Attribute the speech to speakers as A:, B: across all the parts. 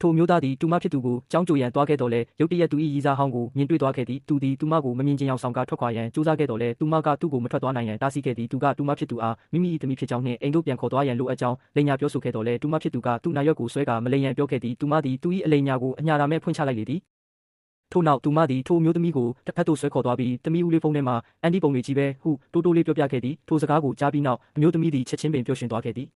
A: ထိုမျိုးသားသည်တူမဖြစ်သူကိုကြောင်းကြိုရန်သွားခဲ့တော်လဲရုတ်တရက်သူ၏ရည်စားဟောင်းကိုမြင်တွေ့သွားခဲ့သည်သူသည်တူမကိုမမြင်ချင်အောင်ဆောင်ကထွက်ခွာရန်ကြိုးစားခဲ့တော်လဲတူမကသူ့ကိုမထွက်သွားနိုင်ရန်တားဆီးခဲ့သည်သူကတူမဖြစ်သူအားမိမိ၏သမီးဖြစ်ကြောင်းနှင့်အိမ်သို့ပြန်ခေါ်သွားရန်လိုအပ်ကြောင်းလိန်ညာပြောဆိုခဲ့တော်လဲတူမဖြစ်သူကသူ့နာရွက်ကိုဆွဲကာမလိန်ရန်ပြောခဲ့သည်တူမသည်သူ၏အလိန်ညာကိုအညာတာမဲ့ဖွင့်ချလိုက်လေသည်ထို့နောက်တူမသည်ထိုမျိုးသမီးကိုတစ်ဖက်သို့ဆွဲခေါ်သွားပြီးသမီးဦးလေးဖုန်းထဲမှာအန်တီပုံတွေကြီးပဲဟုတိုးတိုးလေးပြောပြခဲ့သည်ထိုစကားကိုကြားပြီးနောက်အမျိုးသမီးသည်ချက်ချင်းပင်ပျော်ရွှင်သွားခဲ့သည်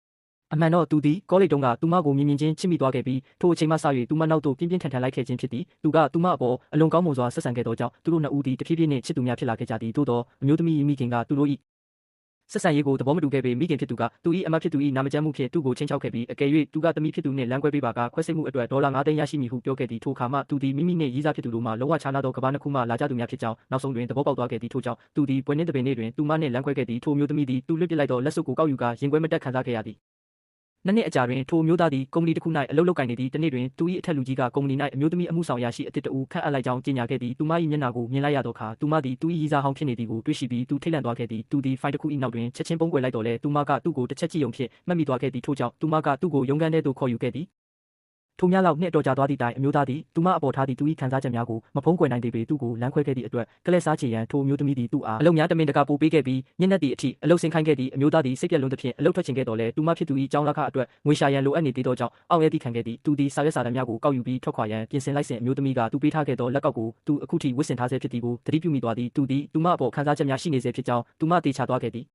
A: အမှန်တော့သူသည်ကောလိပ်တုန်းကတူမကိုမြင်ချင်းချစ်မိသွားခဲ့ပြီးထိုအချိန်မှစ၍တူမနောက်သို့ပြင်းပြင်းထန်ထန်လိုက်ခဲ့ခြင်းဖြစ်သည်သူကတူမအပေါ်အလွန်ကောင်းမွန်စွာဆက်ဆံခဲ့သောကြောင့်သူတို့နှစ်ဦးသည်တဖြည်းဖြည်းနှင့်ချစ်သူများဖြစ်လာခဲ့ကြသည်သို့သောအမျိုးသမီးမိခင်ကသူတို့၏ဆက်ဆံရေးကိုသဘောမတူခဲ့ပေမိခင်ဖြစ်သူကသူ၏အမဖြစ်သူ၏နာမကျန်းမှုဖြင့်သူ့ကိုချင်းချောက်ခဲ့ပြီးအကယ်၍သူကသမီးဖြစ်သူနှင့်လမ်းကွဲပေးပါကခွဲစိတ်မှုအတွက်ဒေါ်လာ9 သိန်းရရှိမည်ဟုပြောခဲ့သည်ထိုအခါမှသူသည်မိမိနှင့်ရည်စားဖြစ်သူတို့မှလုံးဝခြားနားသောကမ္ဘာနှစ်ခုမှလာကြသူများဖြစ်ကြောင်းနောက်ဆုံးတွင်သဘောပေါက်သွားခဲ့သည်ထို့ကြောင့်သူသည်ပွဲနှင့်တပင်နေ့တွင်တူမနှင့်လမ်းကွဲခဲ့သည်ထိုမျိုးသမီးသည်သူလွှတ်ပစ်လိုက်သောလက်စွပ်ကိုကောက်ယူကာရင်ခွဲမတက်ခံစားခဲ့ရသည်နှစ်အကြာတွင်ထိုမျိုးသားသည်ကုမ္ပဏီတစ်ခု၌အလုပ်လုပ်ကိုင်နေသည့်တနေ့တွင်သူ၏အထက်လူကြီးကကုမ္ပဏီ၌အမျိုးသမီးအမှုဆောင်ရာရှိအသစ်တဦးခန့်အပ်လိုက်ကြောင်းကြေညာခဲ့သည်သူမ၏မျက်နှာကိုမြင်လိုက်ရသောအခါသူမသည်သူ၏ရည်စားဟောင်းဖြစ်နေသည်ကိုတွေ့ရှိပြီးသူထိတ်လန့်သွားခဲ့သည်သူသည်ဖိုင်တစ်ခု၏နောက်တွင်ချက်ချင်းပုံကွယ်လိုက်တော်လဲသူမကသူ့ကိုတစ်ချက်ကြည့်ယုံဖြင့်မှတ်မိသွားခဲ့သည်ထို့ကြောင့်သူမကသူ့ကိုရုံးခန်းထဲသို့ခေါ်ယူခဲ့သည်ထိုများလောက်နှစ်တော်ကြာသွားသည့်တိုင်အမျိုးသားသည်သူမအပေါ်ထားသည့်သူ၏ခံစားချက်များကိုမဖုံးကွယ်နိုင်သေးပေသူ့ကိုလမ်းခွဲခဲ့သည့်အတွက်ကလဲစားချေရန်ထိုမျိုးသမီးသည်သူ့အားအလုံများတမင်တကာပို့ပေးခဲ့ပြီးညနေသည့်အထိအလုဆင်းခိုင်းခဲ့သည့်အမျိုးသားသည်စိတ်ပြက်လွန်းသဖြင့်အလုထွက်ချင်ခဲ့တော်လဲသူမဖြစ်သူ၏ကြောင်းလာခအတွက်ငွေရှာရန်လိုအပ်နေသေးသောကြောင့်အောင့်ရဲသည့်ခံခဲ့သည်သူသည်စာရွက်စာတမ်းများကိုကောက်ယူပြီးထွက်ခွာရန်ပြင်ဆင်လိုက်စဉ်အမျိုးသမီးကသူပေးထားခဲ့သောလက်ကောက်ကိုသူအခုထိဝတ်ဆင်ထားဆဲဖြစ်သည်ကိုသတိပြုမိသွားသည်သူသည်သူမအပေါ်ခံစားချက်များရှိနေဆဲဖြစ်ကြောင်းသူမတေချာသွားခဲ့သည်